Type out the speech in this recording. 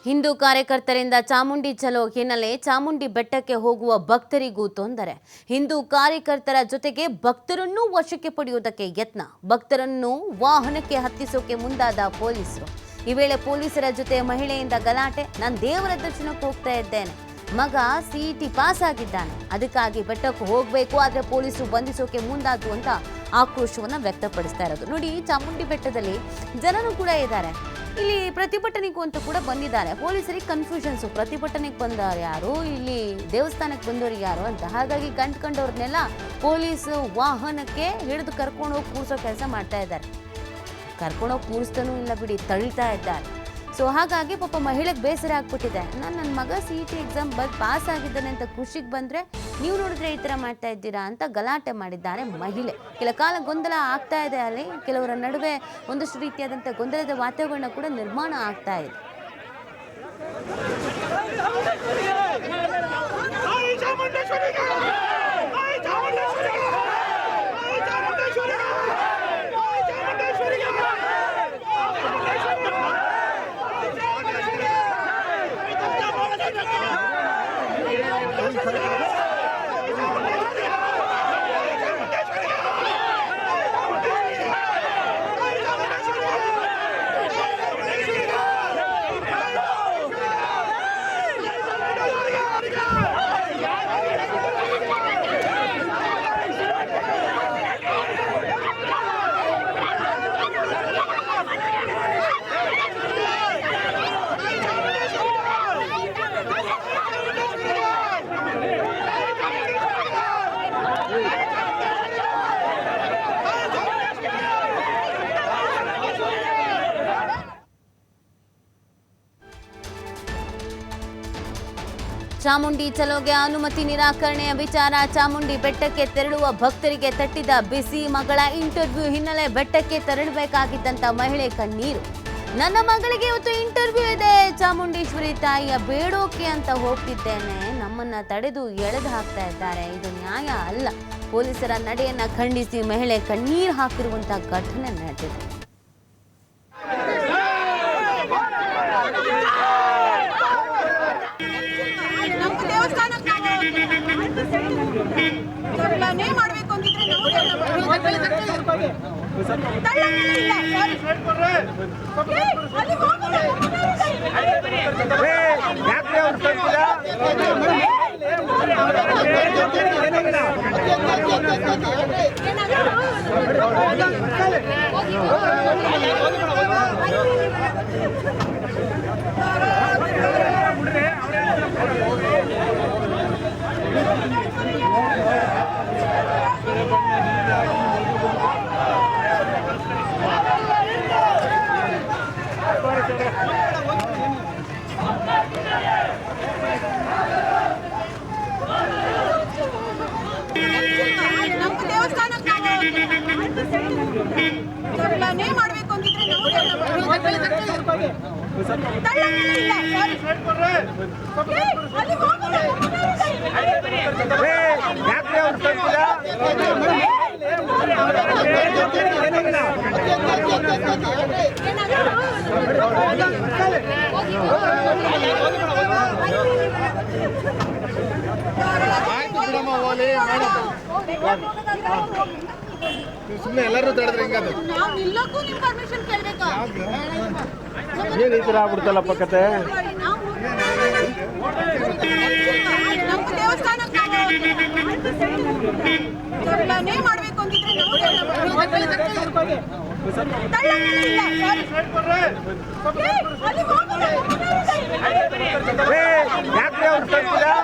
ಹಿಂದೂ ಕಾರ್ಯಕರ್ತರಿಂದ ಚಾಮುಂಡಿ ಚಲೋ ಹಿನ್ನೆಲೆ ಚಾಮುಂಡಿ ಬೆಟ್ಟಕ್ಕೆ ಹೋಗುವ ಭಕ್ತರಿಗೂ ತೊಂದರೆ. ಹಿಂದೂ ಕಾರ್ಯಕರ್ತರ ಜೊತೆಗೆ ಭಕ್ತರನ್ನು ವಶಕ್ಕೆ ಪಡೆಯುವುದಕ್ಕೆ ಯತ್ನ. ಭಕ್ತರನ್ನು ವಾಹನಕ್ಕೆ ಹತ್ತಿಸೋಕೆ ಮುಂದಾದ ಪೊಲೀಸರು. ಈ ವೇಳೆ ಪೊಲೀಸರ ಜೊತೆ ಮಹಿಳೆಯಿಂದ ಗಲಾಟೆ. ನಾನು ದೇವರ ದರ್ಶನಕ್ಕೆ ಹೋಗ್ತಾ ಇದ್ದೇನೆ, ಮಗ ಸಿಇಟಿ ಪಾಸ್ ಆಗಿದ್ದಾನೆ, ಅದಕ್ಕಾಗಿ ಬೆಟ್ಟಕ್ಕೆ ಹೋಗಬೇಕು, ಆದರೆ ಪೊಲೀಸರು ಬಂಧಿಸೋಕೆ ಮುಂದಾದ್ರು ಅಂತ ಆಕ್ರೋಶವನ್ನು ವ್ಯಕ್ತಪಡಿಸ್ತಾ ಇರೋದು. ನೋಡಿ, ಚಾಮುಂಡಿ ಬೆಟ್ಟದಲ್ಲಿ ಜನರು ಕೂಡ ಇದ್ದಾರೆ. ಇಲ್ಲಿ ಪ್ರತಿಭಟನೆಗೂ ಅಂತ ಕೂಡ ಬಂದಿದ್ದಾರೆ. ಪೊಲೀಸರಿಗೆ ಕನ್ಫ್ಯೂಷನ್ಸು, ಪ್ರತಿಭಟನೆಗೆ ಬಂದವರು ಯಾರು, ಇಲ್ಲಿ ದೇವಸ್ಥಾನಕ್ಕೆ ಬಂದವರು ಯಾರು ಅಂತ. ಹಾಗಾಗಿ ಕಂಡ್ಕೊಂಡವ್ರನ್ನೆಲ್ಲ ಪೊಲೀಸು ವಾಹನಕ್ಕೆ ಹಿಡಿದು ಕರ್ಕೊಂಡೋಗಿ ಕೂರಿಸೋ ಕೆಲಸ ಮಾಡ್ತಾ ಇದ್ದಾರೆ. ಕರ್ಕೊಂಡೋಗಿ ಕೂರಿಸ್ತಾನೂ ಇಲ್ಲ ಬಿಡಿ, ತಳ್ತಾ ಇದ್ದಾರೆ. ಸೊ ಹಾಗಾಗಿ ಪಾಪ ಮಹಿಳೆಗೆ ಬೇಸರ ಆಗ್ಬಿಟ್ಟಿದೆ. ನನ್ನ ಮಗ CET ಎಕ್ಸಾಮ್ ಪಾಸ್ ಆಗಿದ್ದಾನೆ ಅಂತ ಖುಷಿಗೆ ಬಂದರೆ ನೀವು ನೋಡಿದ್ರೆ ಈ ಥರ ಮಾಡ್ತಾ ಇದ್ದೀರಾ ಅಂತ ಗಲಾಟೆ ಮಾಡಿದ್ದಾರೆ ಮಹಿಳೆ. ಕೆಲ ಕಾಲ ಗೊಂದಲ ಆಗ್ತಾ ಇದೆ. ಅಲ್ಲಿ ಕೆಲವರ ನಡುವೆ ಒಂದಷ್ಟು ರೀತಿಯಾದಂಥ ಗೊಂದಲದ ವಾತಾವರಣ ಕೂಡ ನಿರ್ಮಾಣ ಆಗ್ತಾ ಇದೆ. ಚಾಮುಂಡಿ ಚಲೋಗೆ ಅನುಮತಿ ನಿರಾಕರಣೆಯ ವಿಚಾರ. ಚಾಮುಂಡಿ ಬೆಟ್ಟಕ್ಕೆ ತೆರಳುವ ಭಕ್ತರಿಗೆ ತಟ್ಟಿದ ಬಿಸಿ. ಮಗಳ ಇಂಟರ್ವ್ಯೂ ಹಿನ್ನೆಲೆ ಬೆಟ್ಟಕ್ಕೆ ತೆರಳಬೇಕಾಗಿದ್ದಂಥ ಮಹಿಳೆ ಕಣ್ಣೀರು. ನನ್ನ ಮಗಳಿಗೆ ಇವತ್ತು ಇಂಟರ್ವ್ಯೂ ಇದೆ, ಚಾಮುಂಡೇಶ್ವರಿ ತಾಯಿಯ ಬೇಡೋಕೆ ಅಂತ ಹೋಗ್ತಿದ್ದೇನೆ, ನಮ್ಮನ್ನ ತಡೆದು ಎಳೆದು ಹಾಕ್ತಾ ಇದ್ದಾರೆ, ಇದು ನ್ಯಾಯ ಅಲ್ಲ. ಪೊಲೀಸರ ನಡೆಯನ್ನ ಖಂಡಿಸಿ ಮಹಿಳೆ ಕಣ್ಣೀರು ಹಾಕಿರುವಂತಹ ಘಟನೆ ನಡೆದಿದೆ. ಮಾಡಬೇಕು ಅಂತಿದ್ರೆ ಮಾಡಬೇಕು ಸುಮ್ಮನೆ ಎಲ್ಲರೂ ತಡೆದ್ರೆ ಹೆಂಗದು? ನಾವು ನಿಲ್ಲಕ್ಕೂ ನಿಮ್ಮ ಪರ್ಮಿಷನ್ ಕೇಳಬೇಕಾ? ಏನು ಈ ಥರ ಆಗ್ಬಿಡ್ತಲ್ಲಪ್ಪ ಕತೆ? ನಮ್ಮ ದೇವಸ್ಥಾನಕ್ಕೆ ಮಾಡಬೇಕು ಅಂತಿದ್ರೆ ಯಾಕ್ರಿ ಅವ್ರು ತರ್ತೀರಾ?